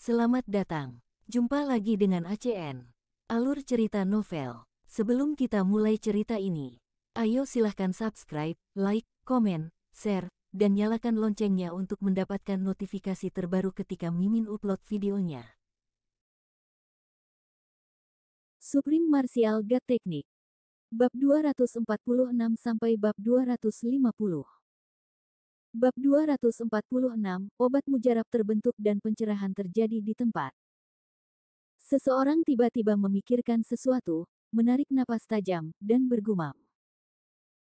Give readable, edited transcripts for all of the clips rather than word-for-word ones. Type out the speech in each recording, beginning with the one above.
Selamat datang. Jumpa lagi dengan ACN. Alur cerita novel. Sebelum kita mulai cerita ini, ayo silahkan subscribe, like, komen, share, dan nyalakan loncengnya untuk mendapatkan notifikasi terbaru ketika Mimin upload videonya. Supreme Martial God Technique. Bab 246 sampai bab 250. Bab 246, obat mujarab terbentuk dan pencerahan terjadi di tempat. Seseorang tiba-tiba memikirkan sesuatu, menarik napas tajam, dan bergumam.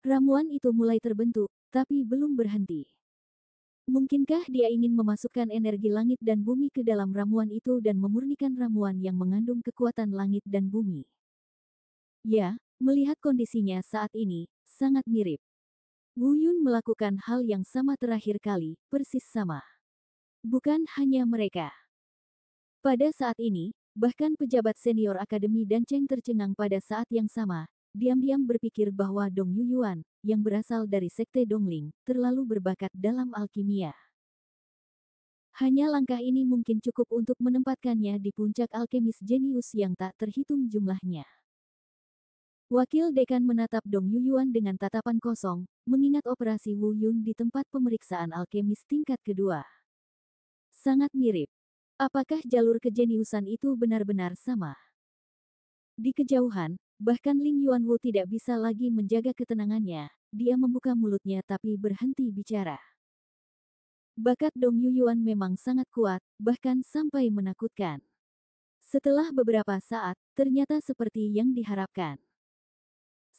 Ramuan itu mulai terbentuk, tapi belum berhenti. Mungkinkah dia ingin memasukkan energi langit dan bumi ke dalam ramuan itu dan memurnikan ramuan yang mengandung kekuatan langit dan bumi? Ya, melihat kondisinya saat ini, sangat mirip. Wu Yun melakukan hal yang sama terakhir kali, persis sama. Bukan hanya mereka. Pada saat ini, bahkan pejabat senior akademi dan Cheng tercengang pada saat yang sama, diam-diam berpikir bahwa Dong Yuyuan, yang berasal dari Sekte Dongling, terlalu berbakat dalam alkimia. Hanya langkah ini mungkin cukup untuk menempatkannya di puncak alkemis jenius yang tak terhitung jumlahnya. Wakil dekan menatap Dong Yuyuan dengan tatapan kosong, mengingat operasi Wu Yun di tempat pemeriksaan alkemis tingkat kedua. Sangat mirip. Apakah jalur kejeniusan itu benar-benar sama? Di kejauhan, bahkan Ling Yuanwu tidak bisa lagi menjaga ketenangannya. Dia membuka mulutnya tapi berhenti bicara. Bakat Dong Yuyuan memang sangat kuat, bahkan sampai menakutkan. Setelah beberapa saat, ternyata seperti yang diharapkan.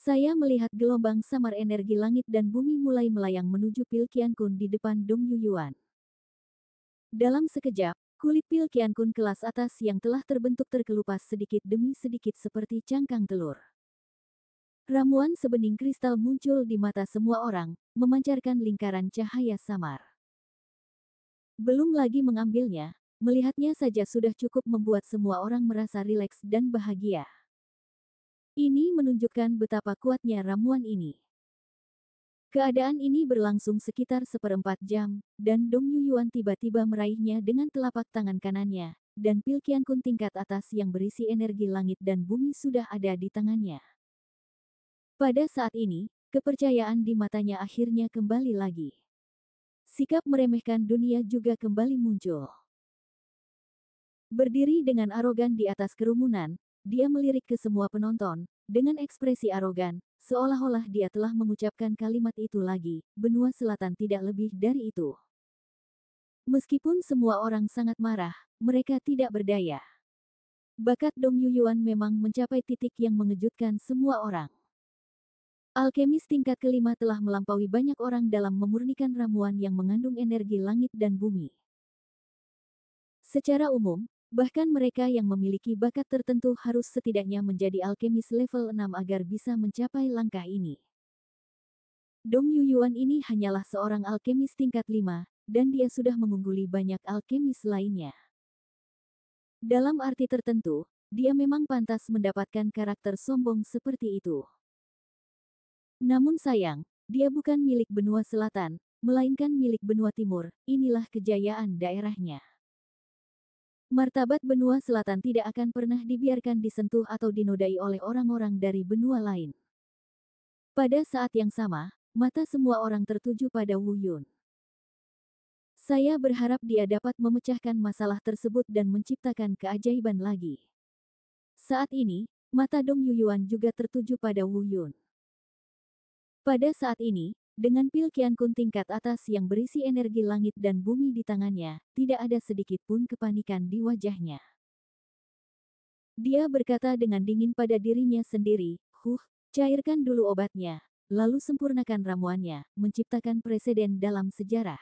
Saya melihat gelombang samar energi langit dan bumi mulai melayang menuju Pil Qiankun di depan Dong Yuyuan. Dalam sekejap, kulit Pil Qiankun kelas atas yang telah terbentuk terkelupas sedikit demi sedikit seperti cangkang telur. Ramuan sebening kristal muncul di mata semua orang, memancarkan lingkaran cahaya samar. Belum lagi mengambilnya, melihatnya saja sudah cukup membuat semua orang merasa rileks dan bahagia. Ini menunjukkan betapa kuatnya ramuan ini. Keadaan ini berlangsung sekitar 1/4 jam, dan Dong Yuyuan tiba-tiba meraihnya dengan telapak tangan kanannya, dan Pil Qiankun tingkat atas yang berisi energi langit dan bumi sudah ada di tangannya. Pada saat ini, kepercayaan di matanya akhirnya kembali lagi. Sikap meremehkan dunia juga kembali muncul. Berdiri dengan arogan di atas kerumunan, dia melirik ke semua penonton, dengan ekspresi arogan, seolah-olah dia telah mengucapkan kalimat itu lagi, benua selatan tidak lebih dari itu. Meskipun semua orang sangat marah, mereka tidak berdaya. Bakat Dong Yuyuan memang mencapai titik yang mengejutkan semua orang. Alkemis tingkat kelima telah melampaui banyak orang dalam memurnikan ramuan yang mengandung energi langit dan bumi. Secara umum, bahkan mereka yang memiliki bakat tertentu harus setidaknya menjadi alkemis level 6 agar bisa mencapai langkah ini. Dong Yuyuan ini hanyalah seorang alkemis tingkat 5, dan dia sudah mengungguli banyak alkemis lainnya. Dalam arti tertentu, dia memang pantas mendapatkan karakter sombong seperti itu. Namun sayang, dia bukan milik benua selatan, melainkan milik benua timur, inilah kejayaan daerahnya. Martabat benua selatan tidak akan pernah dibiarkan disentuh atau dinodai oleh orang-orang dari benua lain. Pada saat yang sama, mata semua orang tertuju pada Wu Yun. Saya berharap dia dapat memecahkan masalah tersebut dan menciptakan keajaiban lagi. Saat ini, mata Dong Yuyuan juga tertuju pada Wu Yun. Pada saat ini, dengan Pil Qiankun tingkat atas yang berisi energi langit dan bumi di tangannya, tidak ada sedikit pun kepanikan di wajahnya. Dia berkata dengan dingin pada dirinya sendiri, cairkan dulu obatnya, lalu sempurnakan ramuannya, menciptakan preseden dalam sejarah.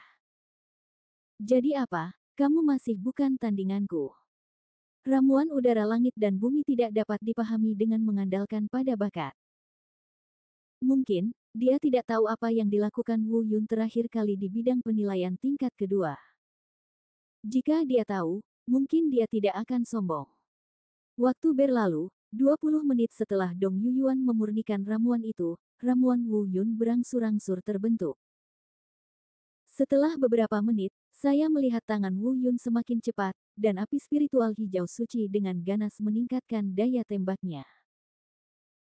Jadi apa, kamu masih bukan tandinganku. Ramuan udara langit dan bumi tidak dapat dipahami dengan mengandalkan pada bakat. Mungkin, dia tidak tahu apa yang dilakukan Wu Yun terakhir kali di bidang penilaian tingkat kedua. Jika dia tahu, mungkin dia tidak akan sombong. Waktu berlalu, 20 menit setelah Dong Yuyuan memurnikan ramuan itu, ramuan Wu Yun berangsur-angsur terbentuk. Setelah beberapa menit, Saya melihat tangan Wu Yun semakin cepat, dan api spiritual hijau suci dengan ganas meningkatkan daya tembaknya.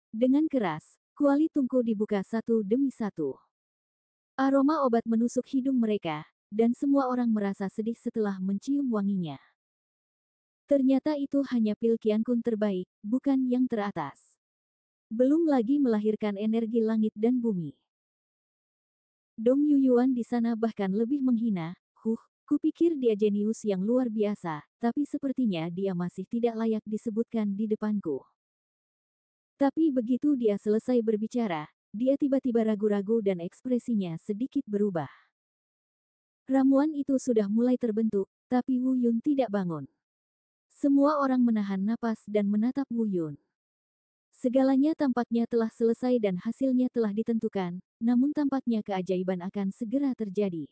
Dengan keras, kuali tungku dibuka satu demi satu. Aroma obat menusuk hidung mereka, dan semua orang merasa sedih setelah mencium wanginya. Ternyata itu hanya pil Qiankun terbaik, bukan yang teratas. Belum lagi melahirkan energi langit dan bumi. Dong Yuyuan di sana bahkan lebih menghina, kupikir dia jenius yang luar biasa, tapi sepertinya dia masih tidak layak disebutkan di depanku. Tapi begitu dia selesai berbicara, dia tiba-tiba ragu-ragu dan ekspresinya sedikit berubah. Ramuan itu sudah mulai terbentuk, tapi Wu Yun tidak bangun. Semua orang menahan napas dan menatap Wu Yun. Segalanya tampaknya telah selesai dan hasilnya telah ditentukan, namun tampaknya keajaiban akan segera terjadi.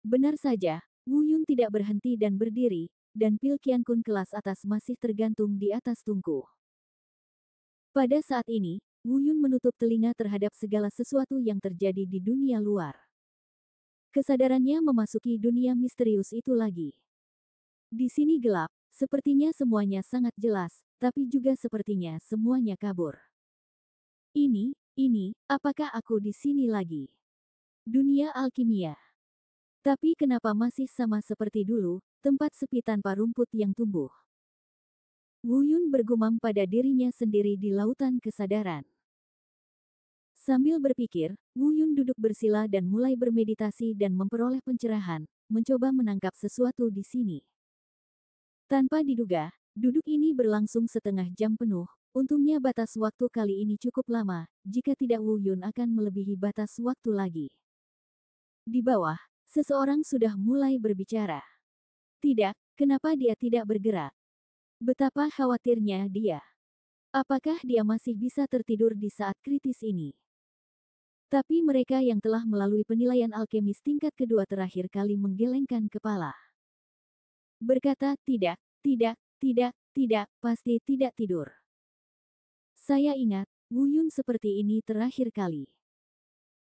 Benar saja, Wu Yun tidak berhenti dan berdiri, dan pil Qiankun kelas atas masih tergantung di atas tungku. Pada saat ini, Wu Yun menutup telinga terhadap segala sesuatu yang terjadi di dunia luar. Kesadarannya memasuki dunia misterius itu lagi. Di sini gelap, sepertinya semuanya sangat jelas, tapi juga sepertinya semuanya kabur. Ini, apakah aku di sini lagi? Dunia alkimia. Tapi kenapa masih sama seperti dulu, tempat sepi tanpa rumput yang tumbuh? Wu Yun bergumam pada dirinya sendiri di lautan kesadaran. Sambil berpikir, Wu Yun duduk bersila dan mulai bermeditasi dan memperoleh pencerahan, mencoba menangkap sesuatu di sini. Tanpa diduga, duduk ini berlangsung setengah jam penuh. Untungnya batas waktu kali ini cukup lama, jika tidak Wu Yun akan melebihi batas waktu lagi. Di bawah, seseorang sudah mulai berbicara. Tidak, kenapa dia tidak bergerak? Betapa khawatirnya dia. Apakah dia masih bisa tertidur di saat kritis ini? Tapi mereka yang telah melalui penilaian alkemis tingkat kedua terakhir kali menggelengkan kepala. Berkata, tidak, pasti tidak tidur. Saya ingat, Wu Yun seperti ini terakhir kali.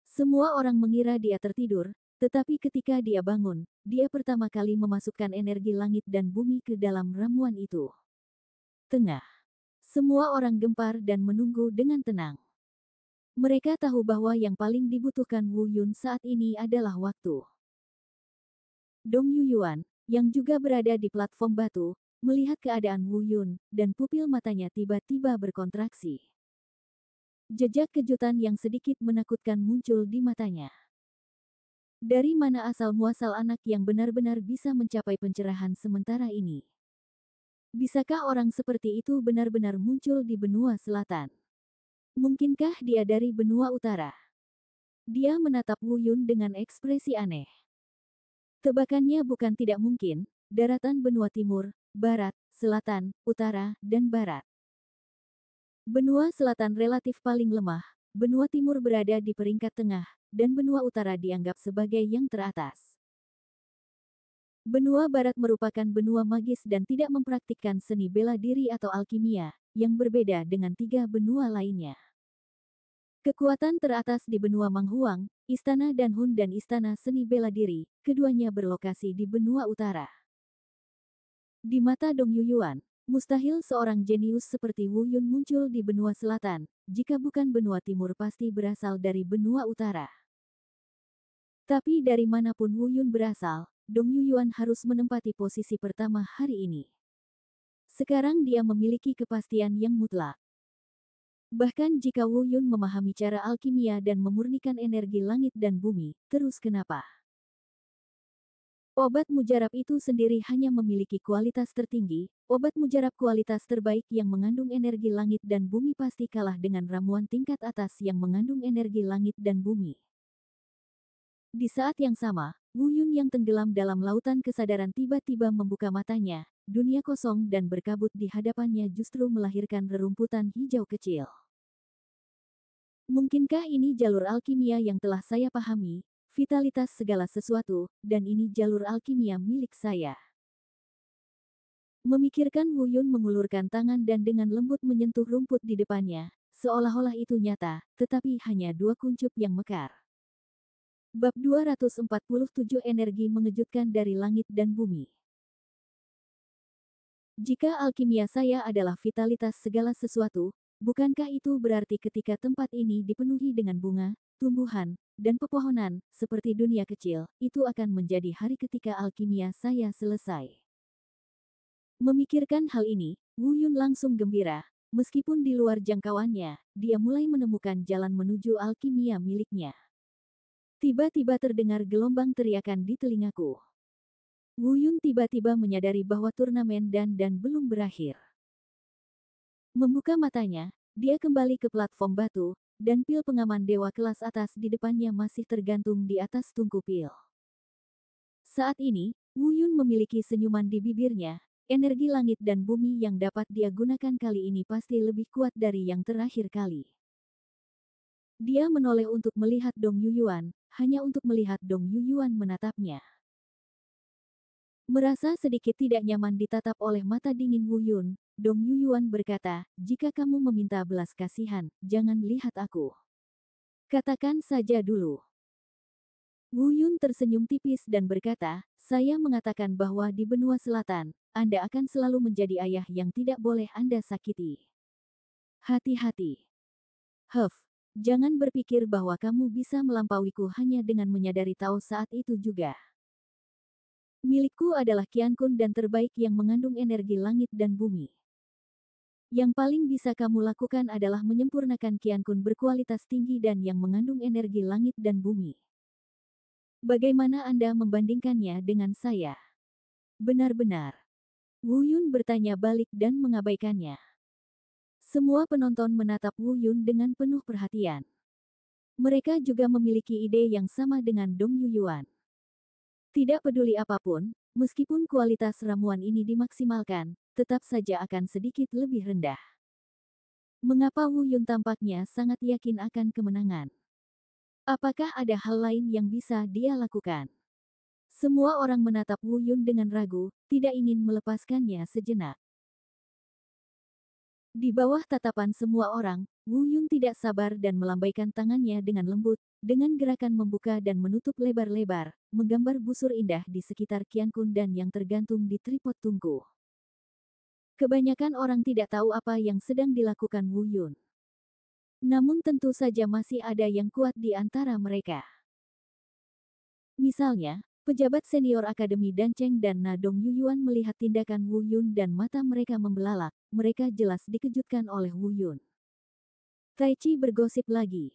Semua orang mengira dia tertidur, tetapi ketika dia bangun, dia pertama kali memasukkan energi langit dan bumi ke dalam ramuan itu. Tengah. Semua orang gempar dan menunggu dengan tenang. Mereka tahu bahwa yang paling dibutuhkan Wu Yun saat ini adalah waktu. Dong Yuyuan, yang juga berada di platform batu, melihat keadaan Wu Yun, dan pupil matanya tiba-tiba berkontraksi. Jejak kejutan yang sedikit menakutkan muncul di matanya. Dari mana asal-muasal anak yang benar-benar bisa mencapai pencerahan sementara ini? Bisakah orang seperti itu benar-benar muncul di benua selatan? Mungkinkah dia dari benua utara? Dia menatap Wu Yun dengan ekspresi aneh. Tebakannya bukan tidak mungkin, daratan benua timur, barat, selatan, utara, dan barat. Benua selatan relatif paling lemah, benua timur berada di peringkat tengah, dan benua utara dianggap sebagai yang teratas. Benua barat merupakan benua magis dan tidak mempraktikkan seni bela diri atau alkimia, yang berbeda dengan tiga benua lainnya. Kekuatan teratas di benua Manghuang, Istana Danhun dan Istana Seni Bela Diri, keduanya berlokasi di benua utara. Di mata Dong Yuyuan, mustahil seorang jenius seperti Wu Yun muncul di benua selatan, jika bukan benua timur pasti berasal dari benua utara. Tapi dari manapun Wu Yun berasal, Dong Yuyuan harus menempati posisi pertama hari ini. Sekarang dia memiliki kepastian yang mutlak. Bahkan jika Wu Yun memahami cara alkimia dan memurnikan energi langit dan bumi, terus kenapa? Obat mujarab itu sendiri hanya memiliki kualitas tertinggi, obat mujarab kualitas terbaik yang mengandung energi langit dan bumi pasti kalah dengan ramuan tingkat atas yang mengandung energi langit dan bumi. Di saat yang sama, Wu Yun yang tenggelam dalam lautan kesadaran tiba-tiba membuka matanya, dunia kosong dan berkabut di hadapannya justru melahirkan rerumputan hijau kecil. Mungkinkah ini jalur alkimia yang telah saya pahami, vitalitas segala sesuatu, dan ini jalur alkimia milik saya? Memikirkan Wu Yun mengulurkan tangan dan dengan lembut menyentuh rumput di depannya, seolah-olah itu nyata, tetapi hanya dua kuncup yang mekar. Bab 247 Energi mengejutkan dari langit dan bumi. Jika alkimia saya adalah vitalitas segala sesuatu, bukankah itu berarti ketika tempat ini dipenuhi dengan bunga, tumbuhan, dan pepohonan, seperti dunia kecil, itu akan menjadi hari ketika alkimia saya selesai. Memikirkan hal ini, Wu Yun langsung gembira. Meskipun di luar jangkauannya, dia mulai menemukan jalan menuju alkimia miliknya. Tiba-tiba terdengar gelombang teriakan di telingaku. Wu Yun tiba-tiba menyadari bahwa turnamen dan belum berakhir. Membuka matanya, dia kembali ke platform batu, dan pil pengaman dewa kelas atas di depannya masih tergantung di atas tungku pil. Saat ini, Wu Yun memiliki senyuman di bibirnya. Energi langit dan bumi yang dapat dia gunakan kali ini pasti lebih kuat dari yang terakhir kali. Dia menoleh untuk melihat Dong Yuyuan, hanya untuk melihat Dong Yuyuan menatapnya. Merasa sedikit tidak nyaman ditatap oleh mata dingin Wu Yun, Dong Yuyuan berkata, "Jika kamu meminta belas kasihan, jangan lihat aku. Katakan saja dulu." Wu Yun tersenyum tipis dan berkata, "Saya mengatakan bahwa di benua selatan, Anda akan selalu menjadi ayah yang tidak boleh Anda sakiti. Hati-hati. Jangan berpikir bahwa kamu bisa melampauiku hanya dengan menyadari tahu saat itu juga. Milikku adalah Qiankun dan terbaik yang mengandung energi langit dan bumi. Yang paling bisa kamu lakukan adalah menyempurnakan Qiankun berkualitas tinggi dan yang mengandung energi langit dan bumi. Bagaimana Anda membandingkannya dengan saya?" "Benar-benar?" Wu Yun bertanya balik dan mengabaikannya. Semua penonton menatap Wu Yun dengan penuh perhatian. Mereka juga memiliki ide yang sama dengan Dong Yuyuan. Tidak peduli apapun, meskipun kualitas ramuan ini dimaksimalkan, tetap saja akan sedikit lebih rendah. Mengapa Wu Yun tampaknya sangat yakin akan kemenangan? Apakah ada hal lain yang bisa dia lakukan? Semua orang menatap Wu Yun dengan ragu, tidak ingin melepaskannya sejenak. Di bawah tatapan semua orang, Wu Yun tidak sabar dan melambaikan tangannya dengan lembut, dengan gerakan membuka dan menutup lebar-lebar, menggambar busur indah di sekitar Qiankun dan yang tergantung di tripod tungku. Kebanyakan orang tidak tahu apa yang sedang dilakukan Wu Yun. Namun tentu saja masih ada yang kuat di antara mereka. Misalnya, pejabat senior Akademi Dancheng dan Na Dong Yuyuan melihat tindakan Wu Yun dan mata mereka membelalak, mereka jelas dikejutkan oleh Wu Yun. Tai Chi bergosip lagi.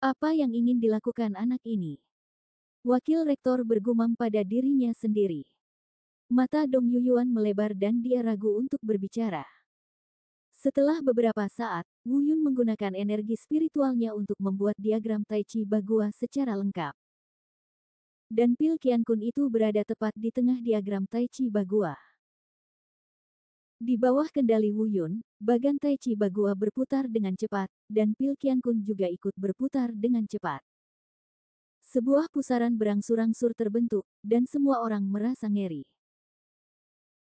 Apa yang ingin dilakukan anak ini? Wakil rektor bergumam pada dirinya sendiri. Mata Dong Yuyuan melebar dan dia ragu untuk berbicara. Setelah beberapa saat, Wu Yun menggunakan energi spiritualnya untuk membuat diagram Tai Chi Bagua secara lengkap. Dan pil Qiankun itu berada tepat di tengah diagram Tai Chi Bagua. Di bawah kendali Wu Yun, bagan Tai Chi Bagua berputar dengan cepat, dan pil Qiankun juga ikut berputar dengan cepat. Sebuah pusaran berangsur-angsur terbentuk, dan semua orang merasa ngeri.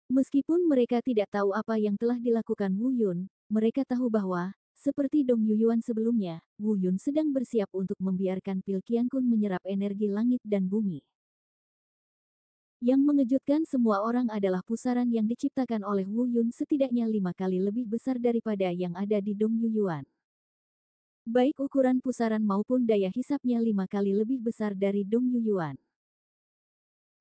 Meskipun mereka tidak tahu apa yang telah dilakukan Wu Yun, mereka tahu bahwa, seperti Dong Yuyuan sebelumnya, Wu Yun sedang bersiap untuk membiarkan pil Qiankun menyerap energi langit dan bumi. Yang mengejutkan semua orang adalah pusaran yang diciptakan oleh Wu Yun setidaknya 5 kali lebih besar daripada yang ada di Dong Yuyuan. Baik ukuran pusaran maupun daya hisapnya 5 kali lebih besar dari Dong Yuyuan.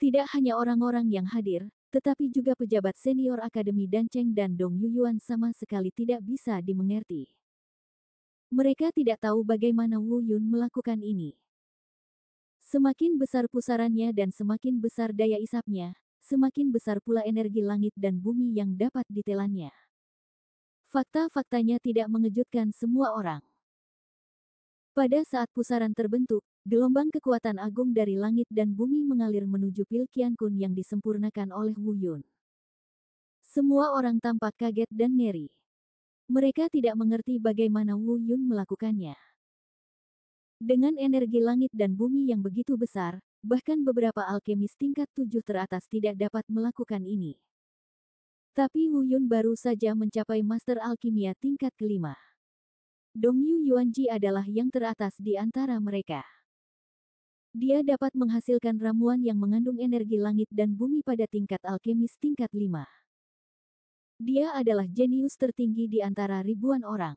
Tidak hanya orang-orang yang hadir, tetapi juga pejabat senior Akademi Dancheng dan Dong Yuyuan sama sekali tidak bisa dimengerti. Mereka tidak tahu bagaimana Wu Yun melakukan ini. Semakin besar pusarannya dan semakin besar daya isapnya, semakin besar pula energi langit dan bumi yang dapat ditelannya. Fakta-faktanya tidak mengejutkan semua orang. Pada saat pusaran terbentuk, gelombang kekuatan agung dari langit dan bumi mengalir menuju pil Qiankun yang disempurnakan oleh Wu Yun. Semua orang tampak kaget dan ngeri. Mereka tidak mengerti bagaimana Wu Yun melakukannya. Dengan energi langit dan bumi yang begitu besar, bahkan beberapa alkemis tingkat 7 teratas tidak dapat melakukan ini. Tapi Wu Yun baru saja mencapai master alkimia tingkat kelima. Dong Yu Yuanji adalah yang teratas di antara mereka. Dia dapat menghasilkan ramuan yang mengandung energi langit dan bumi pada tingkat alkemis tingkat 5. Dia adalah jenius tertinggi di antara ribuan orang.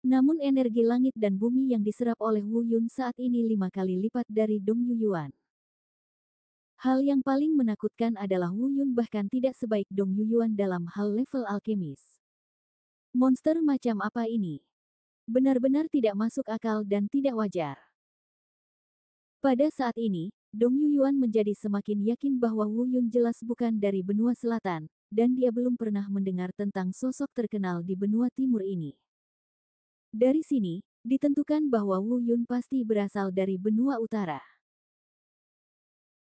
Namun energi langit dan bumi yang diserap oleh Wu Yun saat ini 5 kali lipat dari Dong Yuyuan. Hal yang paling menakutkan adalah Wu Yun bahkan tidak sebaik Dong Yuyuan dalam hal level alkemis. Monster macam apa ini? Benar-benar tidak masuk akal dan tidak wajar. Pada saat ini, Dong Yuyuan menjadi semakin yakin bahwa Wu Yun jelas bukan dari benua selatan, dan dia belum pernah mendengar tentang sosok terkenal di benua timur ini. Dari sini, ditentukan bahwa Wu Yun pasti berasal dari benua utara.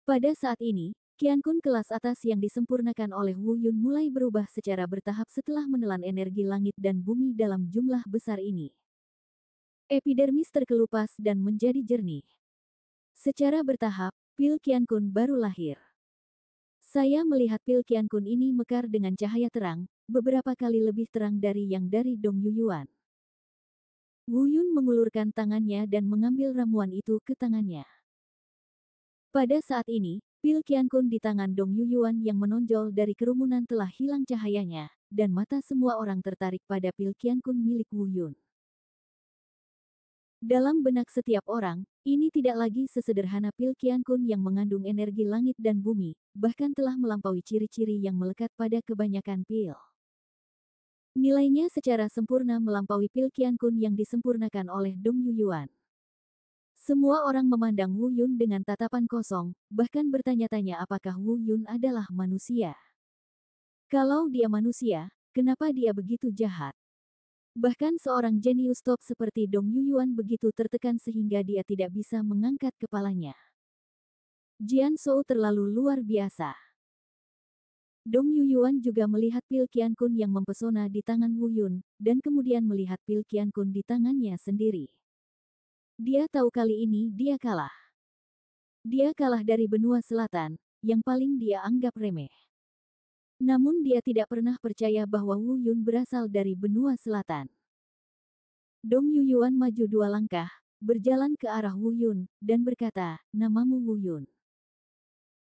Pada saat ini, Qiankun kelas atas yang disempurnakan oleh Wu Yun mulai berubah secara bertahap setelah menelan energi langit dan bumi dalam jumlah besar ini. Epidermis terkelupas dan menjadi jernih. Secara bertahap, pil Qiankun baru lahir. Saya melihat pil Qiankun ini mekar dengan cahaya terang, beberapa kali lebih terang dari yang dari Dong Yuyuan. Wu Yun mengulurkan tangannya dan mengambil ramuan itu ke tangannya. Pada saat ini, pil Qiankun di tangan Dong Yuyuan yang menonjol dari kerumunan telah hilang cahayanya, dan mata semua orang tertarik pada pil Qiankun milik Wu Yun. Dalam benak setiap orang, ini tidak lagi sesederhana pil Qiankun yang mengandung energi langit dan bumi, bahkan telah melampaui ciri-ciri yang melekat pada kebanyakan pil. Nilainya secara sempurna melampaui pil Qiankun yang disempurnakan oleh Dong Yuyuan. Semua orang memandang Wu Yun dengan tatapan kosong, bahkan bertanya-tanya apakah Wu Yun adalah manusia. Kalau dia manusia, kenapa dia begitu jahat? Bahkan seorang jenius top seperti Dong Yuyuan begitu tertekan sehingga dia tidak bisa mengangkat kepalanya. Jian Shou terlalu luar biasa. Dong Yuyuan juga melihat pil Qiankun yang mempesona di tangan Wu Yun, dan kemudian melihat pil Qiankun di tangannya sendiri. Dia tahu kali ini dia kalah. Dia kalah dari benua selatan, yang paling dia anggap remeh. Namun dia tidak pernah percaya bahwa Wu Yun berasal dari benua selatan. Dong Yuyuan maju 2 langkah, berjalan ke arah Wu Yun, dan berkata, "Namamu Wu Yun.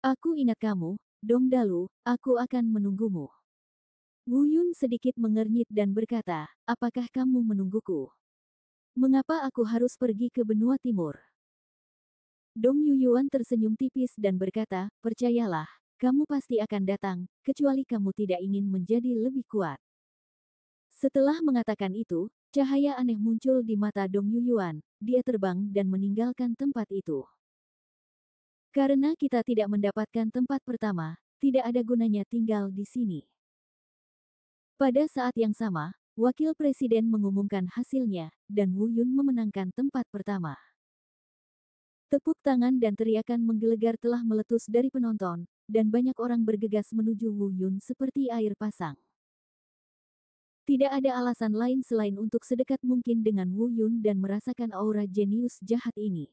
Aku ingat kamu, Dong Dalu, aku akan menunggumu." Wu Yun sedikit mengernyit dan berkata, "Apakah kamu menungguku? Mengapa aku harus pergi ke benua timur?" Dong Yuyuan tersenyum tipis dan berkata, "Percayalah, kamu pasti akan datang, kecuali kamu tidak ingin menjadi lebih kuat." Setelah mengatakan itu, cahaya aneh muncul di mata Dong Yuyuan, dia terbang dan meninggalkan tempat itu. Karena kita tidak mendapatkan tempat pertama, tidak ada gunanya tinggal di sini. Pada saat yang sama, Wakil Presiden mengumumkan hasilnya, dan Wu Yun memenangkan tempat pertama. Tepuk tangan dan teriakan menggelegar telah meletus dari penonton, dan banyak orang bergegas menuju Wu Yun seperti air pasang. Tidak ada alasan lain selain untuk sedekat mungkin dengan Wu Yun dan merasakan aura jenius jahat ini.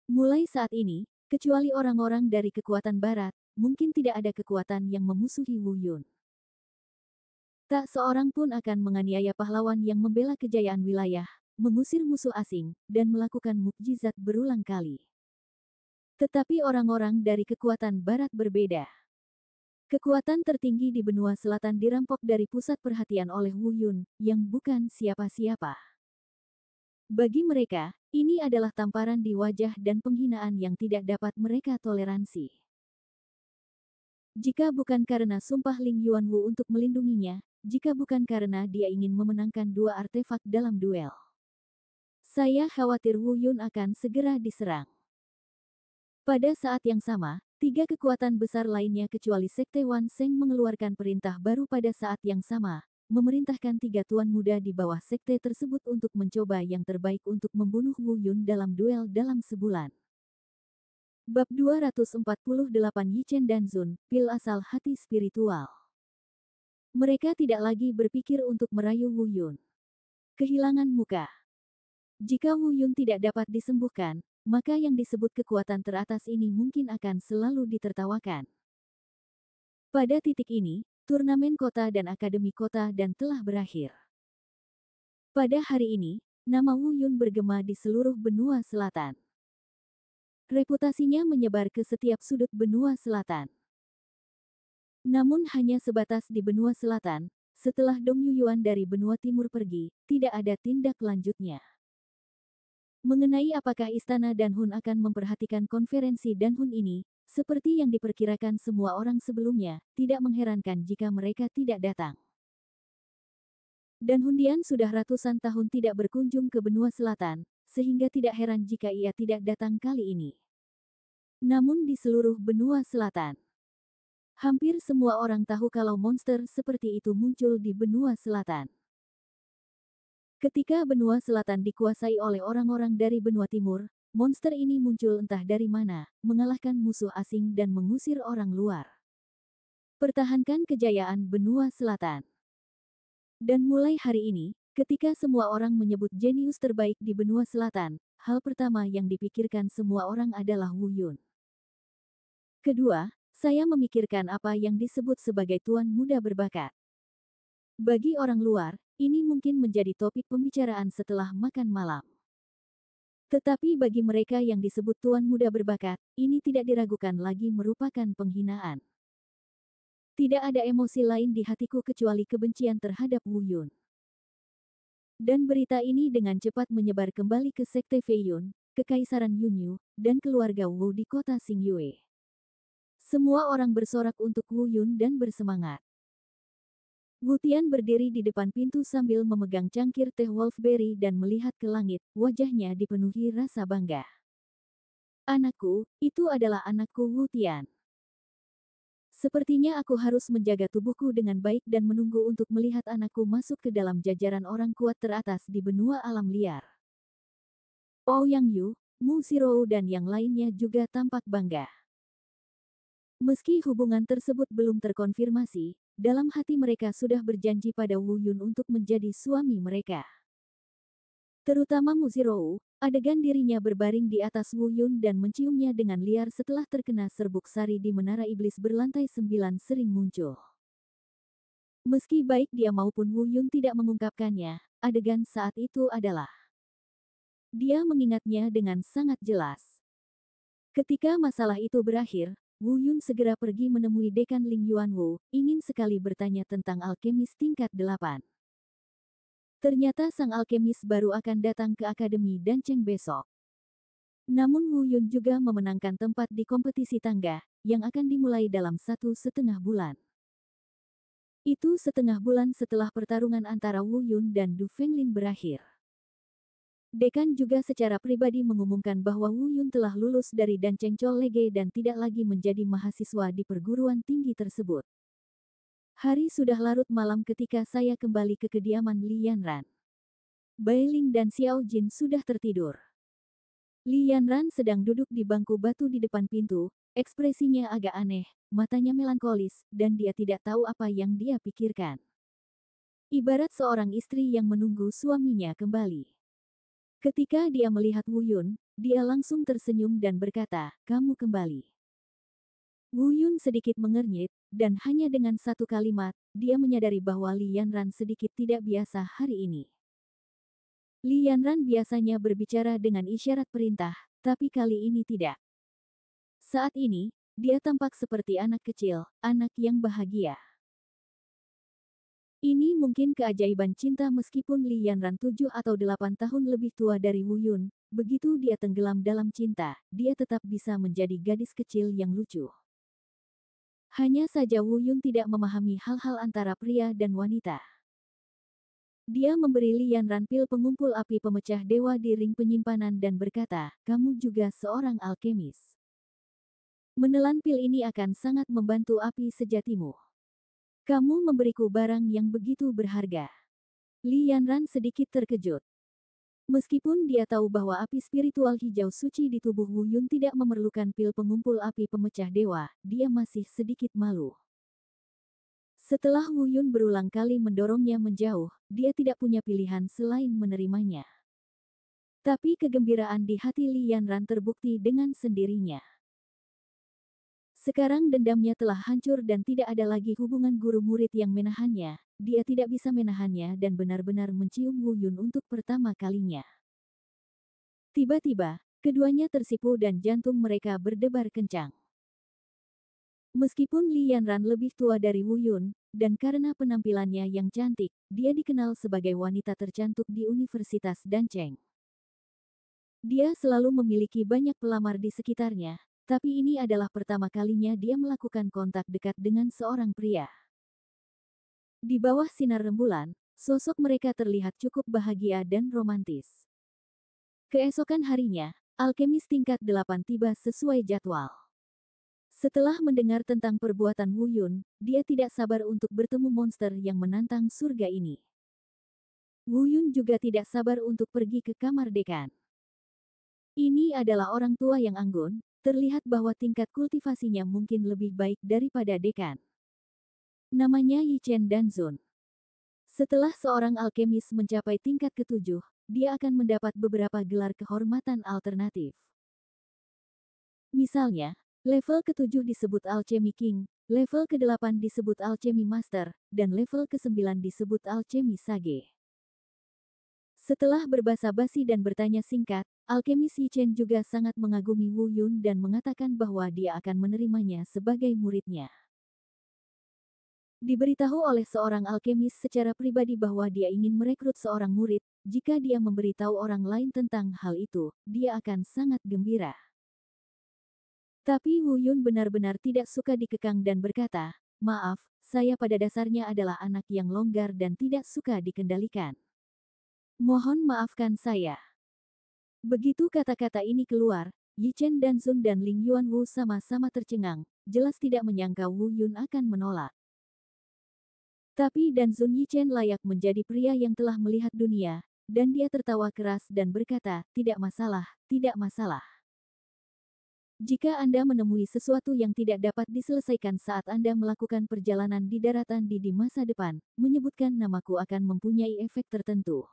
Mulai saat ini, kecuali orang-orang dari kekuatan barat, mungkin tidak ada kekuatan yang memusuhi Wu Yun. Tak seorang pun akan menganiaya pahlawan yang membela kejayaan wilayah, mengusir musuh asing, dan melakukan mukjizat berulang kali. Tetapi orang-orang dari kekuatan barat berbeda. Kekuatan tertinggi di benua selatan dirampok dari pusat perhatian oleh Wu Yun, yang bukan siapa-siapa. Bagi mereka, ini adalah tamparan di wajah dan penghinaan yang tidak dapat mereka toleransi. Jika bukan karena sumpah Ling Yuanwu untuk melindunginya, jika bukan karena dia ingin memenangkan 2 artefak dalam duel, saya khawatir Wu Yun akan segera diserang. Pada saat yang sama, 3 kekuatan besar lainnya kecuali Sekte Wan Seng mengeluarkan perintah baru pada saat yang sama, memerintahkan 3 tuan muda di bawah sekte tersebut untuk mencoba yang terbaik untuk membunuh Wu Yun dalam duel dalam sebulan. Bab 248 Yichen Danzun, pil asal hati spiritual. Mereka tidak lagi berpikir untuk merayu Wu Yun. Kehilangan muka. Jika Wu Yun tidak dapat disembuhkan, maka yang disebut kekuatan teratas ini mungkin akan selalu ditertawakan. Pada titik ini, turnamen kota dan akademi kota dan telah berakhir. Pada hari ini, nama Wu Yun bergema di seluruh benua selatan. reputasinya menyebar ke setiap sudut benua selatan. Namun hanya sebatas di benua selatan, setelah Dong Yuyuan dari benua timur pergi, tidak ada tindak lanjutnya. Mengenai apakah Istana Danhun akan memperhatikan konferensi Danhun ini, seperti yang diperkirakan semua orang sebelumnya, tidak mengherankan jika mereka tidak datang. Danhundian sudah ratusan tahun tidak berkunjung ke benua selatan, sehingga tidak heran jika ia tidak datang kali ini. Namun di seluruh benua selatan, hampir semua orang tahu kalau monster seperti itu muncul di benua selatan. Ketika benua selatan dikuasai oleh orang-orang dari benua timur, monster ini muncul entah dari mana, mengalahkan musuh asing dan mengusir orang luar. Pertahankan kejayaan benua selatan. Dan mulai hari ini, ketika semua orang menyebut jenius terbaik di benua selatan, hal pertama yang dipikirkan semua orang adalah Wu Yun. Kedua, saya memikirkan apa yang disebut sebagai tuan muda berbakat. Bagi orang luar, ini mungkin menjadi topik pembicaraan setelah makan malam. Tetapi bagi mereka yang disebut tuan muda berbakat, ini tidak diragukan lagi merupakan penghinaan. Tidak ada emosi lain di hatiku kecuali kebencian terhadap Wu Yun. Dan berita ini dengan cepat menyebar kembali ke Sekte Feiyun, Kekaisaran Yunyu, dan keluarga Wu di kota Xingyue. Semua orang bersorak untuk Wu Yun dan bersemangat. Wu Tian berdiri di depan pintu sambil memegang cangkir teh wolfberry dan melihat ke langit, wajahnya dipenuhi rasa bangga. Anakku, itu adalah anakku Wu Tian. Sepertinya aku harus menjaga tubuhku dengan baik dan menunggu untuk melihat anakku masuk ke dalam jajaran orang kuat teratas di benua alam liar. Ouyang Yu, Mu Shirou dan yang lainnya juga tampak bangga. Meski hubungan tersebut belum terkonfirmasi, dalam hati mereka sudah berjanji pada Wu Yun untuk menjadi suami mereka. Terutama Mu Shirou, adegan dirinya berbaring di atas Wu Yun dan menciumnya dengan liar setelah terkena serbuk sari di Menara Iblis berlantai 9 sering muncul. Meski baik dia maupun Wu Yun tidak mengungkapkannya, adegan saat itu adalah dia mengingatnya dengan sangat jelas. Ketika masalah itu berakhir, Wu Yun segera pergi menemui Dekan Ling Yuanwu, ingin sekali bertanya tentang alkemis tingkat 8. Ternyata sang alkemis baru akan datang ke Akademi Danceng besok. Namun Wu Yun juga memenangkan tempat di kompetisi tangga, yang akan dimulai dalam 1,5 bulan. Itu setengah bulan setelah pertarungan antara Wu Yun dan Du Fenglin berakhir. Dekan juga secara pribadi mengumumkan bahwa Wu Yun telah lulus dari Danceng College dan tidak lagi menjadi mahasiswa di perguruan tinggi tersebut. Hari sudah larut malam ketika saya kembali ke kediaman Li Yanran. Bai Ling dan Xiao Jin sudah tertidur. Li Yanran sedang duduk di bangku batu di depan pintu, ekspresinya agak aneh, matanya melankolis, dan dia tidak tahu apa yang dia pikirkan. Ibarat seorang istri yang menunggu suaminya kembali. Ketika dia melihat Wu Yun, dia langsung tersenyum dan berkata, "Kamu kembali." Wu Yun sedikit mengernyit, dan hanya dengan satu kalimat, dia menyadari bahwa Li Yanran sedikit tidak biasa hari ini. Li Yanran biasanya berbicara dengan isyarat perintah, tapi kali ini tidak. Saat ini, dia tampak seperti anak kecil, anak yang bahagia. Ini mungkin keajaiban cinta meskipun Li Yanran 7 atau 8 tahun lebih tua dari Wu Yun, begitu dia tenggelam dalam cinta, dia tetap bisa menjadi gadis kecil yang lucu. Hanya saja Wu Yun tidak memahami hal-hal antara pria dan wanita. Dia memberi Li Yanran pil pengumpul api pemecah dewa di ring penyimpanan dan berkata, "Kamu juga seorang alkemis. Menelan pil ini akan sangat membantu api sejatimu. Kamu memberiku barang yang begitu berharga." Li Yanran sedikit terkejut. Meskipun dia tahu bahwa api spiritual hijau suci di tubuh Wu Yun tidak memerlukan pil pengumpul api pemecah dewa, dia masih sedikit malu. Setelah Wu Yun berulang kali mendorongnya menjauh, dia tidak punya pilihan selain menerimanya. Tapi kegembiraan di hati Li Yanran terbukti dengan sendirinya. Sekarang dendamnya telah hancur dan tidak ada lagi hubungan guru murid yang menahannya, dia tidak bisa menahannya dan benar-benar mencium Wu Yun untuk pertama kalinya. Tiba-tiba, Keduanya tersipu dan jantung mereka berdebar kencang. Meskipun Li Yanran lebih tua dari Wu Yun, dan karena penampilannya yang cantik, dia dikenal sebagai wanita tercantik di Universitas Dancheng. Dia selalu memiliki banyak pelamar di sekitarnya, tapi ini adalah pertama kalinya dia melakukan kontak dekat dengan seorang pria. Di bawah sinar rembulan, sosok mereka terlihat cukup bahagia dan romantis. Keesokan harinya, alkemis tingkat 8 tiba sesuai jadwal. Setelah mendengar tentang perbuatan Wu Yun, dia tidak sabar untuk bertemu monster yang menantang surga ini. Wu Yun juga tidak sabar untuk pergi ke kamar dekan. Ini adalah orang tua yang anggun, terlihat bahwa tingkat kultivasinya mungkin lebih baik daripada dekan. Namanya Yi Chen Danzun. Setelah seorang alkemis mencapai tingkat ke-7, dia akan mendapat beberapa gelar kehormatan alternatif. Misalnya, level ke-7 disebut Alchemy King, level ke-8 disebut Alchemy Master, dan level ke-9 disebut Alchemy Sage. Setelah berbasa-basi dan bertanya singkat, alkemis Yi Chen juga sangat mengagumi Wu Yun dan mengatakan bahwa dia akan menerimanya sebagai muridnya. Diberitahu oleh seorang alkemis secara pribadi bahwa dia ingin merekrut seorang murid, jika dia memberitahu orang lain tentang hal itu, dia akan sangat gembira. Tapi Wu Yun benar-benar tidak suka dikekang dan berkata, "Maaf, saya pada dasarnya adalah anak yang longgar dan tidak suka dikendalikan. Mohon maafkan saya." Begitu kata-kata ini keluar, Yi Chen Danzun dan Ling Yuanwu sama-sama tercengang, jelas tidak menyangka Wu Yun akan menolak. Tapi Danzun Yi Chen layak menjadi pria yang telah melihat dunia, dan dia tertawa keras dan berkata, "Tidak masalah, tidak masalah. Jika Anda menemui sesuatu yang tidak dapat diselesaikan saat Anda melakukan perjalanan di daratan di masa depan, menyebutkan namaku akan mempunyai efek tertentu."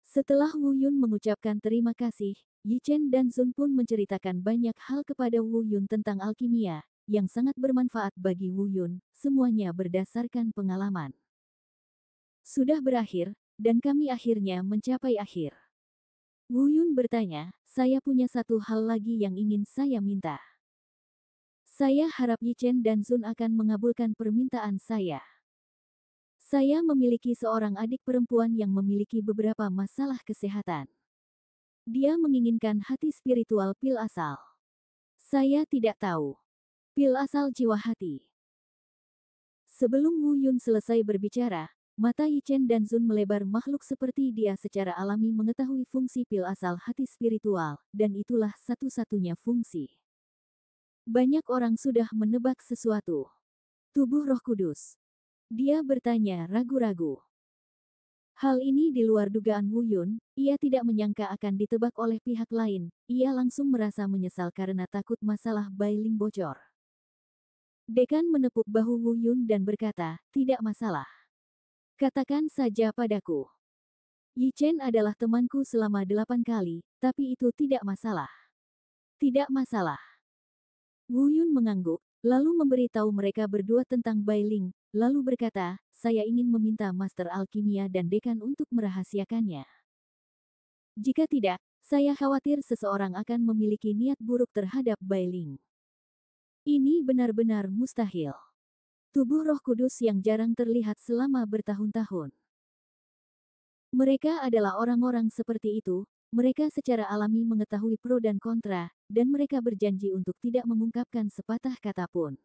Setelah Wu Yun mengucapkan terima kasih, Yi Chen Danzun pun menceritakan banyak hal kepada Wu Yun tentang alkimia, yang sangat bermanfaat bagi Wu Yun, semuanya berdasarkan pengalaman. Sudah berakhir, dan kami akhirnya mencapai akhir. Wu Yun bertanya, "Saya punya satu hal lagi yang ingin saya minta. Saya harap Yi Chen Danzun akan mengabulkan permintaan saya. Saya memiliki seorang adik perempuan yang memiliki beberapa masalah kesehatan. Dia menginginkan hati spiritual pil asal. Saya tidak tahu pil asal jiwa hati." Sebelum Wu Yun selesai berbicara, mata Yi Chen Danzun melebar makhluk seperti dia secara alami mengetahui fungsi pil asal hati spiritual, dan itulah satu-satunya fungsi. Banyak orang sudah menebak sesuatu. Tubuh Roh Kudus. Dia bertanya ragu-ragu. Hal ini di luar dugaan Wu Yun, ia tidak menyangka akan ditebak oleh pihak lain, ia langsung merasa menyesal karena takut masalah Bailing bocor. Dekan menepuk bahu Wu Yun dan berkata, "Tidak masalah. Katakan saja padaku. Yi Chen adalah temanku selama 8 kali, tapi itu tidak masalah." "Tidak masalah." Wu Yun mengangguk, lalu memberitahu mereka berdua tentang Bailing, lalu berkata, "Saya ingin meminta Master Alkimia dan Dekan untuk merahasiakannya. Jika tidak, saya khawatir seseorang akan memiliki niat buruk terhadap Bailing. Ini benar-benar mustahil. Tubuh Roh Kudus yang jarang terlihat selama bertahun-tahun. Mereka adalah orang-orang seperti itu, mereka secara alami mengetahui pro dan kontra, dan mereka berjanji untuk tidak mengungkapkan sepatah kata pun."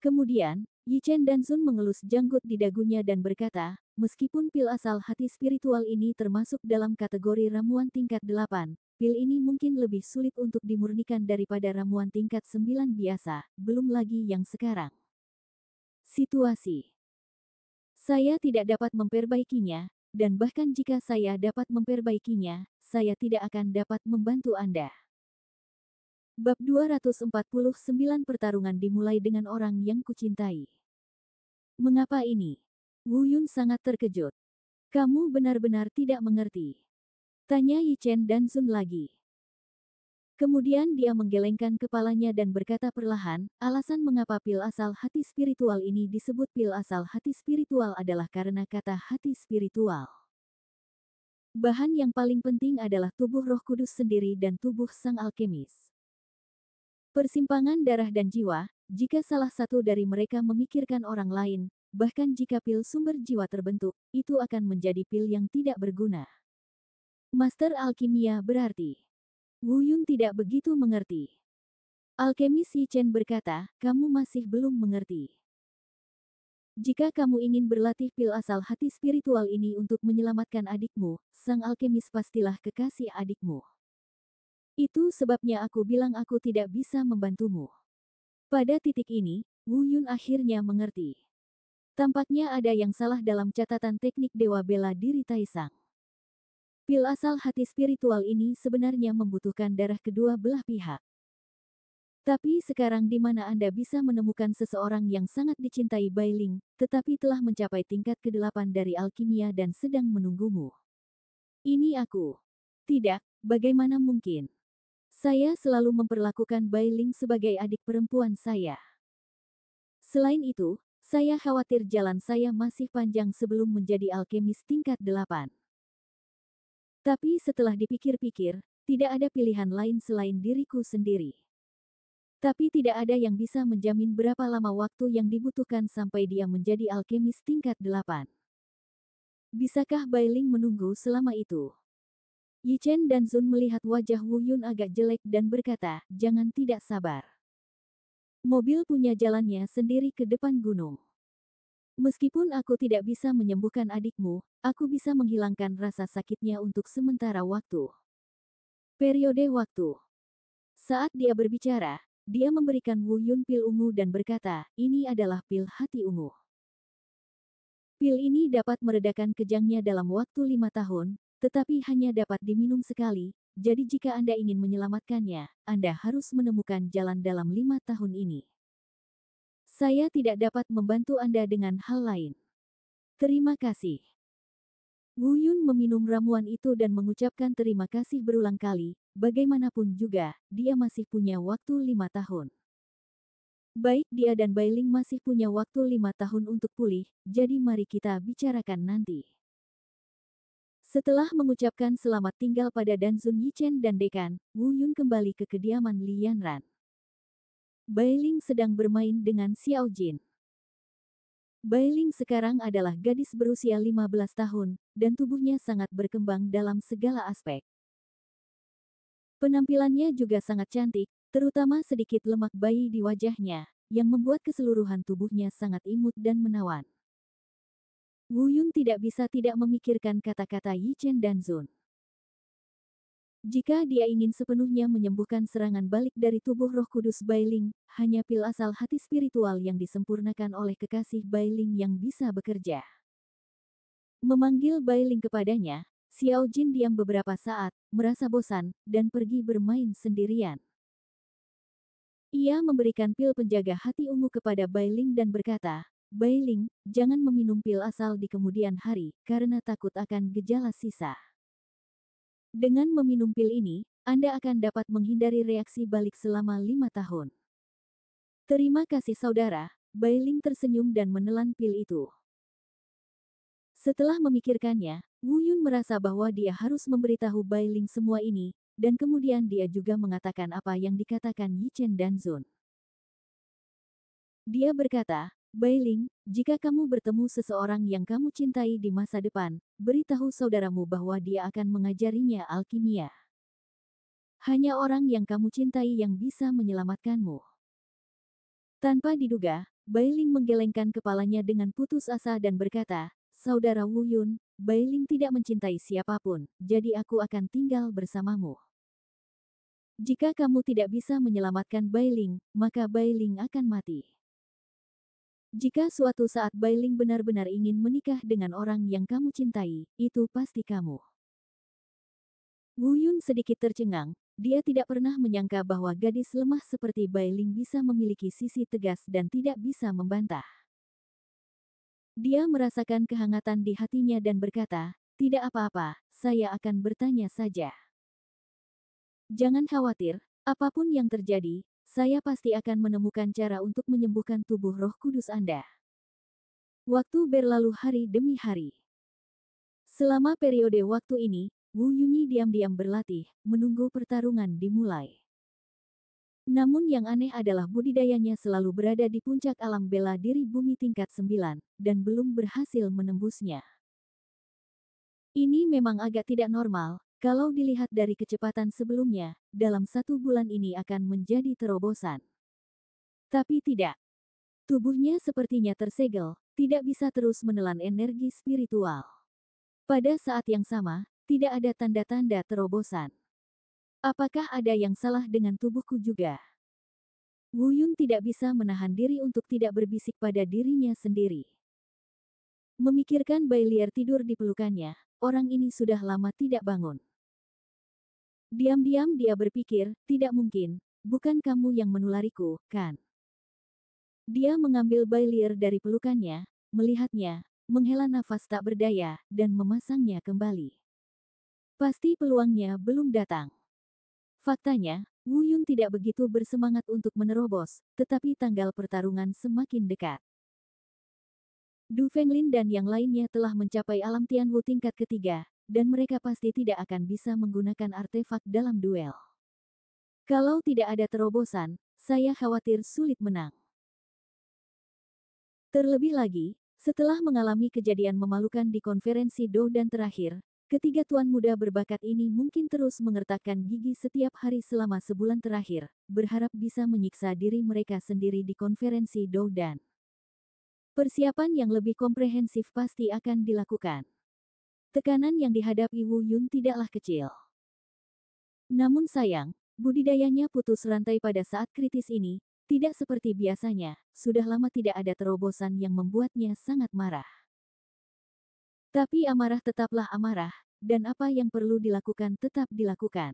Kemudian, Yi Chen Danzun mengelus janggut di dagunya dan berkata, "Meskipun pil asal hati spiritual ini termasuk dalam kategori ramuan tingkat 8, pil ini mungkin lebih sulit untuk dimurnikan daripada ramuan tingkat 9 biasa, belum lagi yang sekarang. Situasi. Saya tidak dapat memperbaikinya, dan bahkan jika saya dapat memperbaikinya, saya tidak akan dapat membantu Anda." Bab 249 Pertarungan dimulai dengan orang yang kucintai. "Mengapa ini?" Wu Yun sangat terkejut. "Kamu benar-benar tidak mengerti?" tanya Yi Chen Danzun lagi. Kemudian dia menggelengkan kepalanya dan berkata perlahan, "Alasan mengapa pil asal hati spiritual ini disebut pil asal hati spiritual adalah karena kata hati spiritual. Bahan yang paling penting adalah tubuh Roh Kudus sendiri dan tubuh sang alkemis. Persimpangan darah dan jiwa, jika salah satu dari mereka memikirkan orang lain, bahkan jika pil sumber jiwa terbentuk, itu akan menjadi pil yang tidak berguna. Master alkimia berarti. Wu Yun tidak begitu mengerti. Alkemis Yi Chen berkata, kamu masih belum mengerti. Jika kamu ingin berlatih pil asal hati spiritual ini untuk menyelamatkan adikmu, sang alkemis pastilah kekasih adikmu. Itu sebabnya aku bilang aku tidak bisa membantumu. Pada titik ini, Wu Yun akhirnya mengerti. Tampaknya ada yang salah dalam catatan teknik Dewa Bela Diri Taisang. Pil asal hati spiritual ini sebenarnya membutuhkan darah kedua belah pihak. Tapi sekarang di mana Anda bisa menemukan seseorang yang sangat dicintai Bai Ling, tetapi telah mencapai tingkat ke-8 dari alkimia dan sedang menunggumu? Ini aku. Tidak, bagaimana mungkin? Saya selalu memperlakukan Bai Ling sebagai adik perempuan saya. Selain itu, saya khawatir jalan saya masih panjang sebelum menjadi alkemis tingkat 8. Tapi setelah dipikir-pikir, tidak ada pilihan lain selain diriku sendiri. Tapi tidak ada yang bisa menjamin berapa lama waktu yang dibutuhkan sampai dia menjadi alkemis tingkat 8. Bisakah Bai Ling menunggu selama itu? Yi Chen dan Zun melihat wajah Wu Yun agak jelek dan berkata, jangan tidak sabar. Mobil punya jalannya sendiri ke depan gunung. Meskipun aku tidak bisa menyembuhkan adikmu, aku bisa menghilangkan rasa sakitnya untuk sementara waktu. Periode waktu. Saat dia berbicara, dia memberikan Wu Yun pil ungu dan berkata, ini adalah pil hati ungu. Pil ini dapat meredakan kejangnya dalam waktu 5 tahun, tetapi hanya dapat diminum sekali, jadi jika Anda ingin menyelamatkannya, Anda harus menemukan jalan dalam 5 tahun ini. Saya tidak dapat membantu Anda dengan hal lain. Terima kasih. Wu Yun meminum ramuan itu dan mengucapkan terima kasih berulang kali, bagaimanapun juga, dia masih punya waktu 5 tahun. Baik dia dan Bai Ling masih punya waktu 5 tahun untuk pulih, jadi mari kita bicarakan nanti. Setelah mengucapkan selamat tinggal pada Danzun Yi Chen dan Dekan, Wu Yun kembali ke kediaman Li Yanran. Bai Ling sedang bermain dengan Xiao Jin. Bai Ling sekarang adalah gadis berusia 15 tahun, dan tubuhnya sangat berkembang dalam segala aspek. Penampilannya juga sangat cantik, terutama sedikit lemak bayi di wajahnya, yang membuat keseluruhan tubuhnya sangat imut dan menawan. Wu Yun tidak bisa tidak memikirkan kata-kata Yi Chen dan Zun. Jika dia ingin sepenuhnya menyembuhkan serangan balik dari tubuh Roh Kudus Bai Ling, hanya pil asal hati spiritual yang disempurnakan oleh kekasih Bai Ling yang bisa bekerja. Memanggil Bai Ling kepadanya, Xiao Jin diam beberapa saat, merasa bosan, dan pergi bermain sendirian. Ia memberikan pil penjaga hati ungu kepada Bai Ling dan berkata, Bai Ling, jangan meminum pil asal di kemudian hari, karena takut akan gejala sisa. Dengan meminum pil ini, Anda akan dapat menghindari reaksi balik selama 5 tahun. Terima kasih saudara, Bai Ling tersenyum dan menelan pil itu. Setelah memikirkannya, Wu Yun merasa bahwa dia harus memberitahu Bai Ling semua ini, dan kemudian dia juga mengatakan apa yang dikatakan Yi Chen dan Zun. Dia berkata, Bai Ling, jika kamu bertemu seseorang yang kamu cintai di masa depan, beritahu saudaramu bahwa dia akan mengajarinya alkimia. Hanya orang yang kamu cintai yang bisa menyelamatkanmu. Tanpa diduga, Bai Ling menggelengkan kepalanya dengan putus asa dan berkata, Saudara Wu Yun, Bai Ling tidak mencintai siapapun, jadi aku akan tinggal bersamamu. Jika kamu tidak bisa menyelamatkan Bai Ling, maka Bai Ling akan mati. Jika suatu saat Bai Ling benar-benar ingin menikah dengan orang yang kamu cintai, itu pasti kamu. Wu Yun sedikit tercengang, dia tidak pernah menyangka bahwa gadis lemah seperti Bai Ling bisa memiliki sisi tegas dan tidak bisa membantah. Dia merasakan kehangatan di hatinya dan berkata, tidak apa-apa, saya akan bertanya saja. Jangan khawatir, apapun yang terjadi, saya pasti akan menemukan cara untuk menyembuhkan tubuh Roh Kudus Anda. Waktu berlalu hari demi hari. Selama periode waktu ini, Wu Yunyi diam-diam berlatih, menunggu pertarungan dimulai. Namun yang aneh adalah budidayanya selalu berada di puncak alam bela diri bumi tingkat 9, dan belum berhasil menembusnya. Ini memang agak tidak normal, kalau dilihat dari kecepatan sebelumnya, dalam 1 bulan ini akan menjadi terobosan. Tapi tidak. Tubuhnya sepertinya tersegel, tidak bisa terus menelan energi spiritual. Pada saat yang sama, tidak ada tanda-tanda terobosan. Apakah ada yang salah dengan tubuhku juga? Wu Yun tidak bisa menahan diri untuk tidak berbisik pada dirinya sendiri. Memikirkan bayi liar tidur di pelukannya, orang ini sudah lama tidak bangun. Diam-diam dia berpikir, tidak mungkin, bukan kamu yang menulariku, kan? Dia mengambil bayi liar dari pelukannya, melihatnya, menghela nafas tak berdaya, dan memasangnya kembali. Pasti peluangnya belum datang. Faktanya, Wu Yun tidak begitu bersemangat untuk menerobos, tetapi tanggal pertarungan semakin dekat. Du Fenglin dan yang lainnya telah mencapai alam Tianwu tingkat ketiga, dan mereka pasti tidak akan bisa menggunakan artefak dalam duel. Kalau tidak ada terobosan, saya khawatir sulit menang. Terlebih lagi, setelah mengalami kejadian memalukan di konferensi Doudan terakhir, ketiga tuan muda berbakat ini mungkin terus mengertakkan gigi setiap hari selama sebulan terakhir, berharap bisa menyiksa diri mereka sendiri di konferensi Doudan. Persiapan yang lebih komprehensif pasti akan dilakukan. Tekanan yang dihadapi Wu Yun tidaklah kecil. Namun sayang, budidayanya putus rantai pada saat kritis ini, tidak seperti biasanya, sudah lama tidak ada terobosan yang membuatnya sangat marah. Tapi amarah tetaplah amarah, dan apa yang perlu dilakukan tetap dilakukan.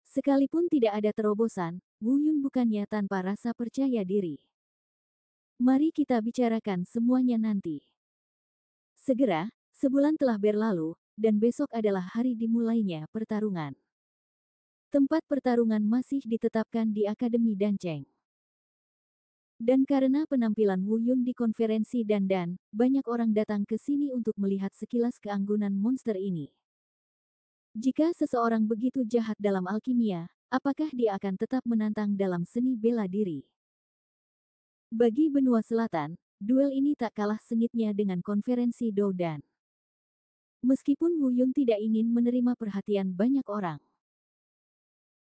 Sekalipun tidak ada terobosan, Wu Yun bukannya tanpa rasa percaya diri. Mari kita bicarakan semuanya nanti. Segera, sebulan telah berlalu, dan besok adalah hari dimulainya pertarungan. Tempat pertarungan masih ditetapkan di Akademi Danceng. Dan karena penampilan Wu Yun di konferensi Dandan, banyak orang datang ke sini untuk melihat sekilas keanggunan monster ini. Jika seseorang begitu jahat dalam alkimia, apakah dia akan tetap menantang dalam seni bela diri? Bagi benua selatan, duel ini tak kalah sengitnya dengan konferensi Doudan. Meskipun Wu Yun tidak ingin menerima perhatian banyak orang.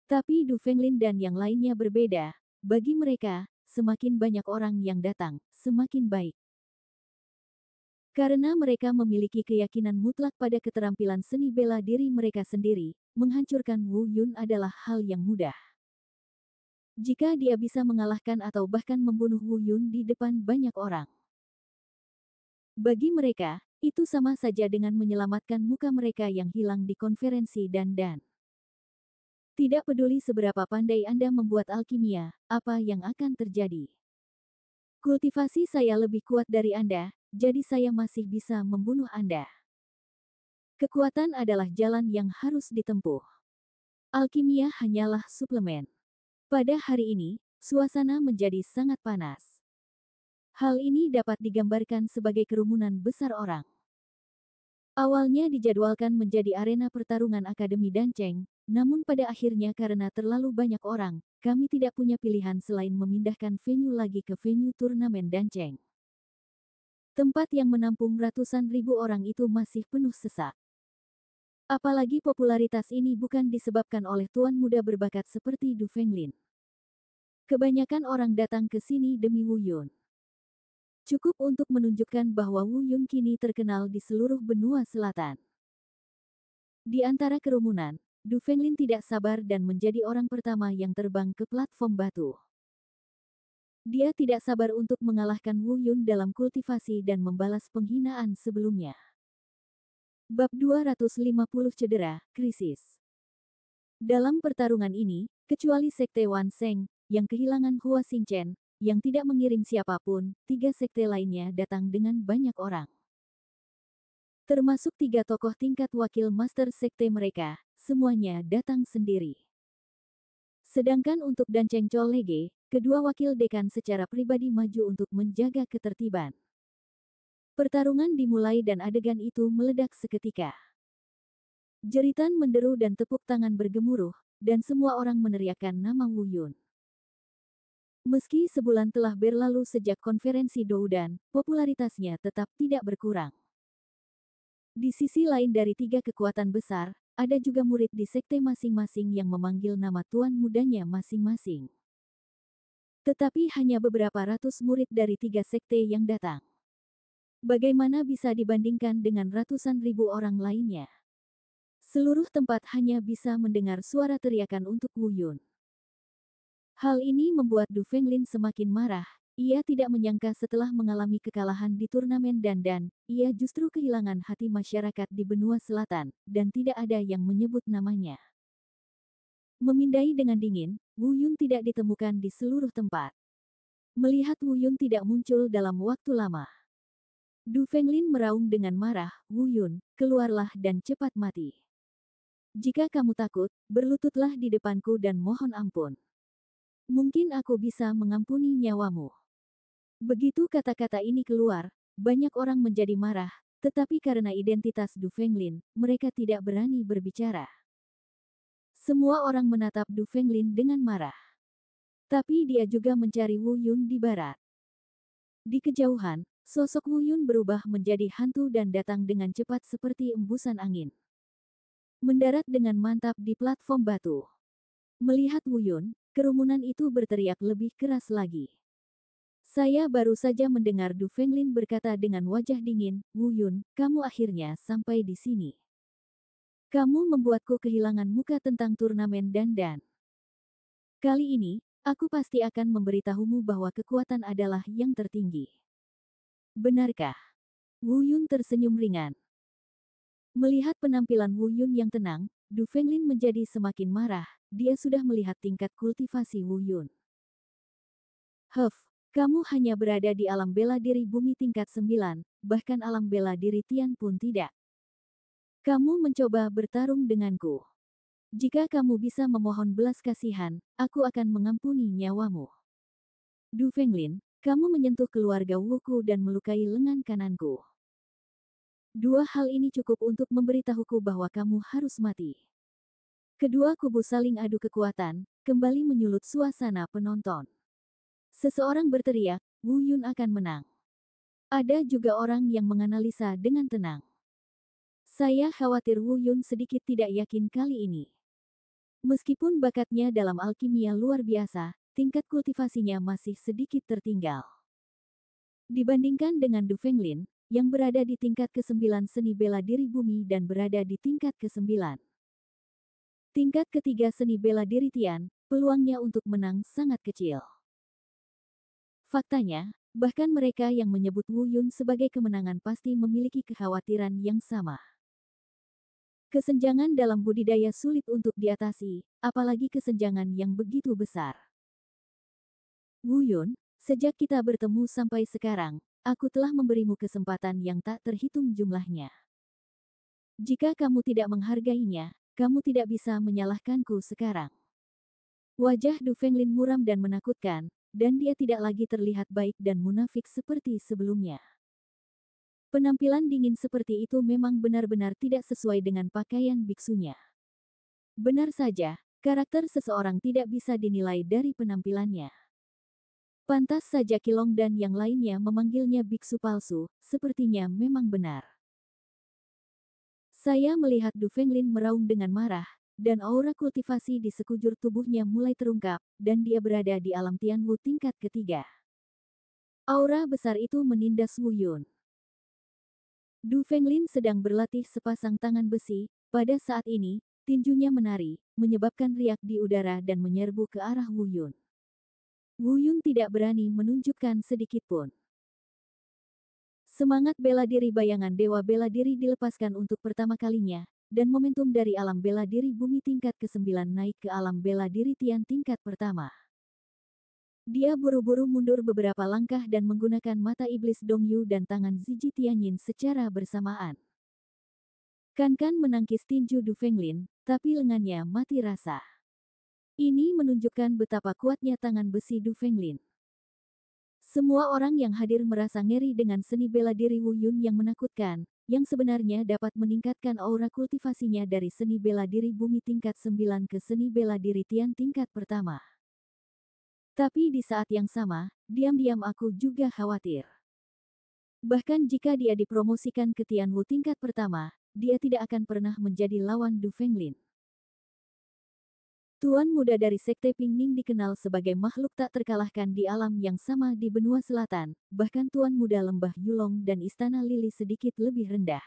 Tapi Du Fenglin dan yang lainnya berbeda, bagi mereka, semakin banyak orang yang datang, semakin baik. Karena mereka memiliki keyakinan mutlak pada keterampilan seni bela diri mereka sendiri, menghancurkan Wu Yun adalah hal yang mudah. Jika dia bisa mengalahkan atau bahkan membunuh Wu Yun di depan banyak orang. Bagi mereka, itu sama saja dengan menyelamatkan muka mereka yang hilang di konferensi Dandan. Tidak peduli seberapa pandai Anda membuat alkimia, apa yang akan terjadi. Kultivasi saya lebih kuat dari Anda, jadi saya masih bisa membunuh Anda. Kekuatan adalah jalan yang harus ditempuh. Alkimia hanyalah suplemen. Pada hari ini, suasana menjadi sangat panas. Hal ini dapat digambarkan sebagai kerumunan besar orang. Awalnya dijadwalkan menjadi arena pertarungan Akademi Danceng, namun pada akhirnya karena terlalu banyak orang, kami tidak punya pilihan selain memindahkan venue lagi ke venue turnamen Danceng. Tempat yang menampung ratusan ribu orang itu masih penuh sesak. Apalagi popularitas ini bukan disebabkan oleh tuan muda berbakat seperti Du Fenglin. Kebanyakan orang datang ke sini demi Wu Yun. Cukup untuk menunjukkan bahwa Wu Yun kini terkenal di seluruh benua selatan. Di antara kerumunan, Du Fenglin tidak sabar dan menjadi orang pertama yang terbang ke platform batu. Dia tidak sabar untuk mengalahkan Wu Yun dalam kultivasi dan membalas penghinaan sebelumnya. Bab 250 Cedera, Krisis. Dalam pertarungan ini, kecuali Sekte Wan Seng, yang kehilangan Hua Xingchen, yang tidak mengirim siapapun, 3 sekte lainnya datang dengan banyak orang. Termasuk 3 tokoh tingkat wakil master sekte mereka, semuanya datang sendiri. Sedangkan untuk Danceng Chollege, kedua wakil dekan secara pribadi maju untuk menjaga ketertiban. Pertarungan dimulai dan adegan itu meledak seketika. Jeritan menderu dan tepuk tangan bergemuruh, dan semua orang meneriakkan nama Wu Yun. Meski sebulan telah berlalu sejak konferensi Doudan, popularitasnya tetap tidak berkurang. Di sisi lain dari tiga kekuatan besar, ada juga murid di sekte masing-masing yang memanggil nama tuan mudanya masing-masing. Tetapi hanya beberapa ratus murid dari tiga sekte yang datang. Bagaimana bisa dibandingkan dengan ratusan ribu orang lainnya? Seluruh tempat hanya bisa mendengar suara teriakan untuk Wu Yun. Hal ini membuat Du Fenglin semakin marah. Ia tidak menyangka setelah mengalami kekalahan di turnamen dandan, ia justru kehilangan hati masyarakat di benua selatan, dan tidak ada yang menyebut namanya. Memindai dengan dingin, Wu Yun tidak ditemukan di seluruh tempat. Melihat Wu Yun tidak muncul dalam waktu lama, Du Fenglin meraung dengan marah, "Wu Yun, keluarlah dan cepat mati. Jika kamu takut, berlututlah di depanku dan mohon ampun. Mungkin aku bisa mengampuni nyawamu." Begitu kata-kata ini keluar, banyak orang menjadi marah, tetapi karena identitas Du Fenglin, mereka tidak berani berbicara. Semua orang menatap Du Fenglin dengan marah. Tapi dia juga mencari Wu Yun di barat. Di kejauhan, sosok Wu Yun berubah menjadi hantu dan datang dengan cepat seperti embusan angin. Mendarat dengan mantap di platform batu. Melihat Wu Yun, kerumunan itu berteriak lebih keras lagi. Saya baru saja mendengar Du Fenglin berkata dengan wajah dingin, "Wu Yun, kamu akhirnya sampai di sini. Kamu membuatku kehilangan muka tentang turnamen dandan. Kali ini, aku pasti akan memberitahumu bahwa kekuatan adalah yang tertinggi." Benarkah? Wu Yun tersenyum ringan. Melihat penampilan Wu Yun yang tenang, Du Fenglin menjadi semakin marah. Dia sudah melihat tingkat kultivasi Wu Yun. Kamu hanya berada di alam bela diri bumi tingkat 9, bahkan alam bela diri Tian pun tidak. Kamu mencoba bertarung denganku. Jika kamu bisa memohon belas kasihan, aku akan mengampuni nyawamu. Du Fenglin, kamu menyentuh keluarga Wuku dan melukai lengan kananku. Dua hal ini cukup untuk memberitahuku bahwa kamu harus mati. Kedua kubu saling adu kekuatan, kembali menyulut suasana penonton. Seseorang berteriak, "Wu Yun akan menang." Ada juga orang yang menganalisa dengan tenang. Saya khawatir Wu Yun sedikit tidak yakin kali ini. Meskipun bakatnya dalam alkimia luar biasa, tingkat kultivasinya masih sedikit tertinggal. Dibandingkan dengan Du Fenglin, yang berada di tingkat ke-9 seni bela diri bumi dan berada di tingkat ke-9. Tingkat ketiga seni bela diri Tian, peluangnya untuk menang sangat kecil. Faktanya, bahkan mereka yang menyebut Wu Yun sebagai kemenangan pasti memiliki kekhawatiran yang sama. Kesenjangan dalam budidaya sulit untuk diatasi, apalagi kesenjangan yang begitu besar. Wu Yun, sejak kita bertemu sampai sekarang, aku telah memberimu kesempatan yang tak terhitung jumlahnya. Jika kamu tidak menghargainya, kamu tidak bisa menyalahkanku sekarang. Wajah Du Fenglin muram dan menakutkan, dan dia tidak lagi terlihat baik dan munafik seperti sebelumnya. Penampilan dingin seperti itu memang benar-benar tidak sesuai dengan pakaian biksunya. Benar saja, karakter seseorang tidak bisa dinilai dari penampilannya. Pantas saja Qilong dan yang lainnya memanggilnya biksu palsu, sepertinya memang benar. Saya melihat Du Fenglin meraung dengan marah, dan aura kultivasi di sekujur tubuhnya mulai terungkap, dan dia berada di alam Tianwu tingkat ketiga. Aura besar itu menindas Wu Yun. Du Fenglin sedang berlatih sepasang tangan besi, pada saat ini, tinjunya menari, menyebabkan riak di udara dan menyerbu ke arah Wu Yun. Wu Yun tidak berani menunjukkan sedikit pun. Semangat bela diri bayangan dewa bela diri dilepaskan untuk pertama kalinya, dan momentum dari alam bela diri bumi tingkat ke-9 naik ke alam bela diri Tian tingkat pertama. Dia buru-buru mundur beberapa langkah dan menggunakan mata iblis Dongyu dan tangan Ziji Tianyin secara bersamaan. Kan menangkis tinju Du Fenglin, tapi lengannya mati rasa. Ini menunjukkan betapa kuatnya tangan besi Du Fenglin. Semua orang yang hadir merasa ngeri dengan seni bela diri Wu Yun yang menakutkan, yang sebenarnya dapat meningkatkan aura kultivasinya dari seni bela diri bumi tingkat 9 ke seni bela diri Tian tingkat pertama. Tapi di saat yang sama, diam-diam aku juga khawatir. Bahkan jika dia dipromosikan ke Tian Wu tingkat pertama, dia tidak akan pernah menjadi lawan Du Fenglin. Tuan muda dari Sekte Pingning dikenal sebagai makhluk tak terkalahkan di alam yang sama di benua selatan, bahkan Tuan muda Lembah Yulong dan Istana Lili sedikit lebih rendah.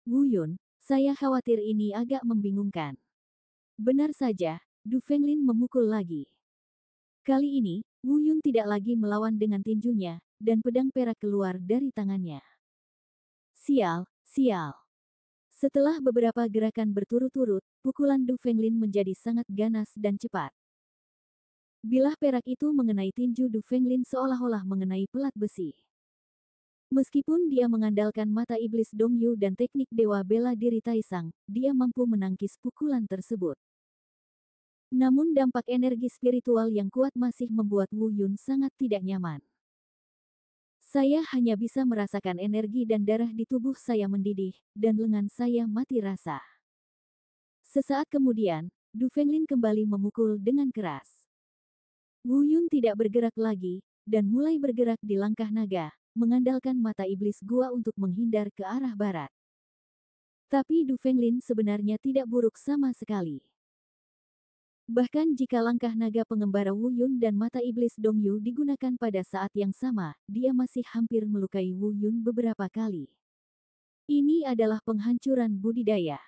Wu Yun, saya khawatir ini agak membingungkan. Benar saja, Du Fenglin memukul lagi. Kali ini, Wu Yun tidak lagi melawan dengan tinjunya, dan pedang perak keluar dari tangannya. Sial, sial. Setelah beberapa gerakan berturut-turut, pukulan Du Fenglin menjadi sangat ganas dan cepat. Bilah perak itu mengenai tinju Du Fenglin seolah-olah mengenai pelat besi. Meskipun dia mengandalkan mata iblis Dongyu dan teknik dewa bela diri Taisang, dia mampu menangkis pukulan tersebut. Namun dampak energi spiritual yang kuat masih membuat Wu Yun sangat tidak nyaman. Saya hanya bisa merasakan energi dan darah di tubuh saya mendidih, dan lengan saya mati rasa. Sesaat kemudian, Du Fenglin kembali memukul dengan keras. Wu Yun tidak bergerak lagi, dan mulai bergerak di langkah naga, mengandalkan mata iblis gua untuk menghindar ke arah barat. Tapi Du Fenglin sebenarnya tidak buruk sama sekali. Bahkan jika langkah naga pengembara Wu Yun dan mata iblis Dongyu digunakan pada saat yang sama, dia masih hampir melukai Wu Yun beberapa kali. Ini adalah penghancuran budidaya.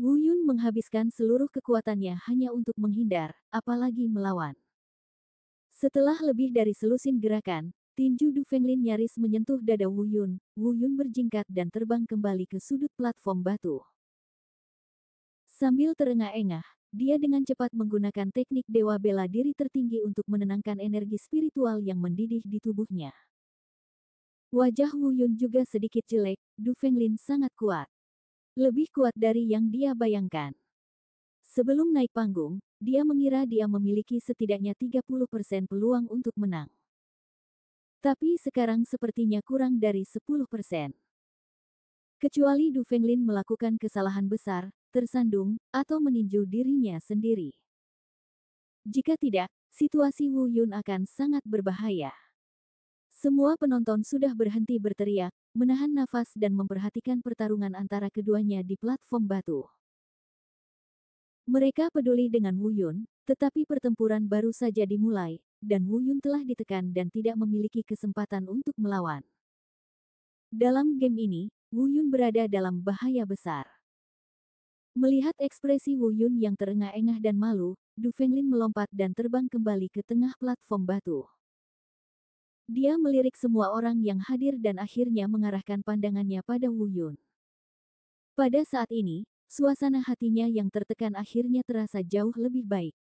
Wu Yun menghabiskan seluruh kekuatannya hanya untuk menghindar, apalagi melawan. Setelah lebih dari selusin gerakan, tinju Du Fenglin nyaris menyentuh dada Wu Yun. Wu Yun berjingkat dan terbang kembali ke sudut platform batu. Sambil terengah-engah, dia dengan cepat menggunakan teknik dewa bela diri tertinggi untuk menenangkan energi spiritual yang mendidih di tubuhnya. Wajah Wu Yun juga sedikit jelek, Du Fenglin sangat kuat. Lebih kuat dari yang dia bayangkan. Sebelum naik panggung, dia mengira dia memiliki setidaknya 30% peluang untuk menang. Tapi sekarang sepertinya kurang dari 10%. Kecuali Du Fenglin melakukan kesalahan besar, tersandung, atau meninju dirinya sendiri. Jika tidak, situasi Wu Yun akan sangat berbahaya. Semua penonton sudah berhenti berteriak, menahan nafas dan memperhatikan pertarungan antara keduanya di platform batu. Mereka peduli dengan Wu Yun, tetapi pertempuran baru saja dimulai, dan Wu Yun telah ditekan dan tidak memiliki kesempatan untuk melawan. Dalam game ini, Wu Yun berada dalam bahaya besar. Melihat ekspresi Wu Yun yang terengah-engah dan malu, Du Fenglin melompat dan terbang kembali ke tengah platform batu. Dia melirik semua orang yang hadir dan akhirnya mengarahkan pandangannya pada Wu Yun. Pada saat ini, suasana hatinya yang tertekan akhirnya terasa jauh lebih baik.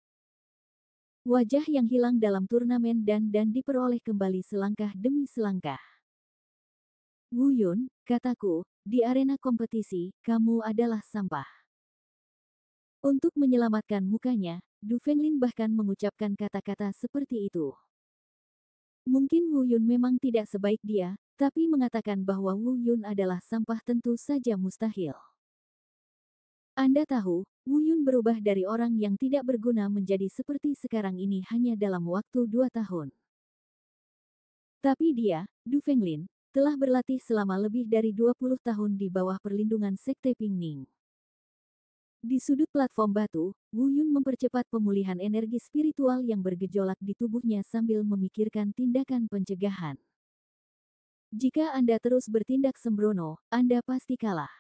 Wajah yang hilang dalam turnamen dan diperoleh kembali selangkah demi selangkah. Wu Yun, kataku, di arena kompetisi, kamu adalah sampah. Untuk menyelamatkan mukanya, Du Fenglin bahkan mengucapkan kata-kata seperti itu. Mungkin Wu Yun memang tidak sebaik dia, tapi mengatakan bahwa Wu Yun adalah sampah tentu saja mustahil. Anda tahu, Wu Yun berubah dari orang yang tidak berguna menjadi seperti sekarang ini hanya dalam waktu 2 tahun. Tapi dia, Du Fenglin, telah berlatih selama lebih dari 20 tahun di bawah perlindungan Sekte Pingning. Di sudut platform batu, Wu Yun mempercepat pemulihan energi spiritual yang bergejolak di tubuhnya sambil memikirkan tindakan pencegahan. Jika Anda terus bertindak sembrono, Anda pasti kalah.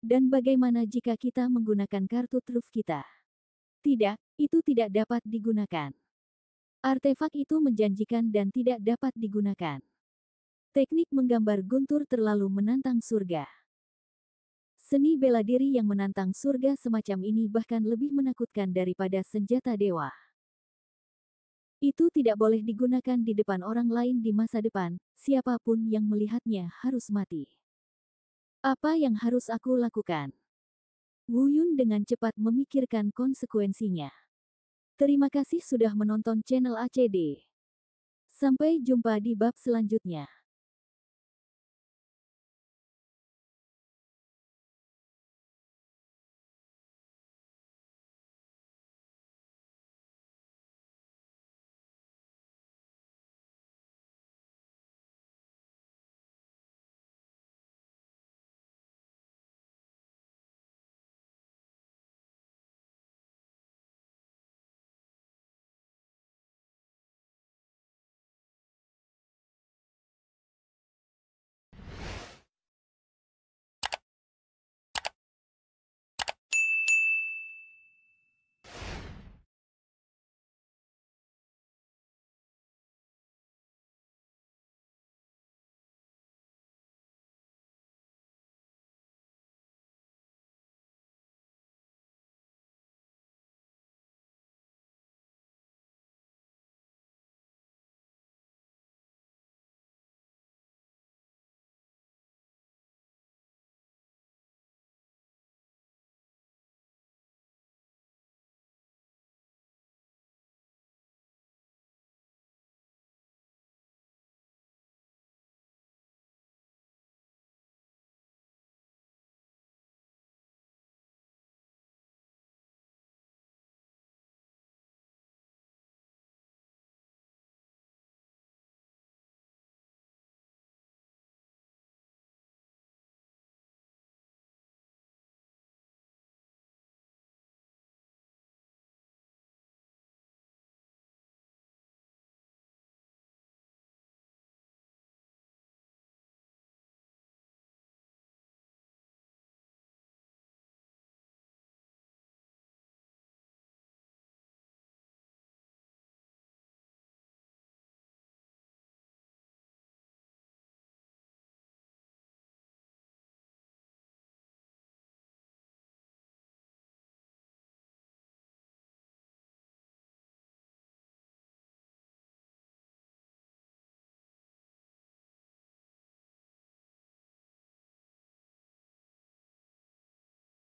Dan bagaimana jika kita menggunakan kartu truf kita? Tidak, itu tidak dapat digunakan. Artefak itu menjanjikan dan tidak dapat digunakan. Teknik menggambar guntur terlalu menantang surga. Seni bela diri yang menantang surga semacam ini bahkan lebih menakutkan daripada senjata dewa. Itu tidak boleh digunakan di depan orang lain di masa depan, siapapun yang melihatnya harus mati. Apa yang harus aku lakukan? Wu Yun dengan cepat memikirkan konsekuensinya. Terima kasih sudah menonton channel ACD. Sampai jumpa di bab selanjutnya.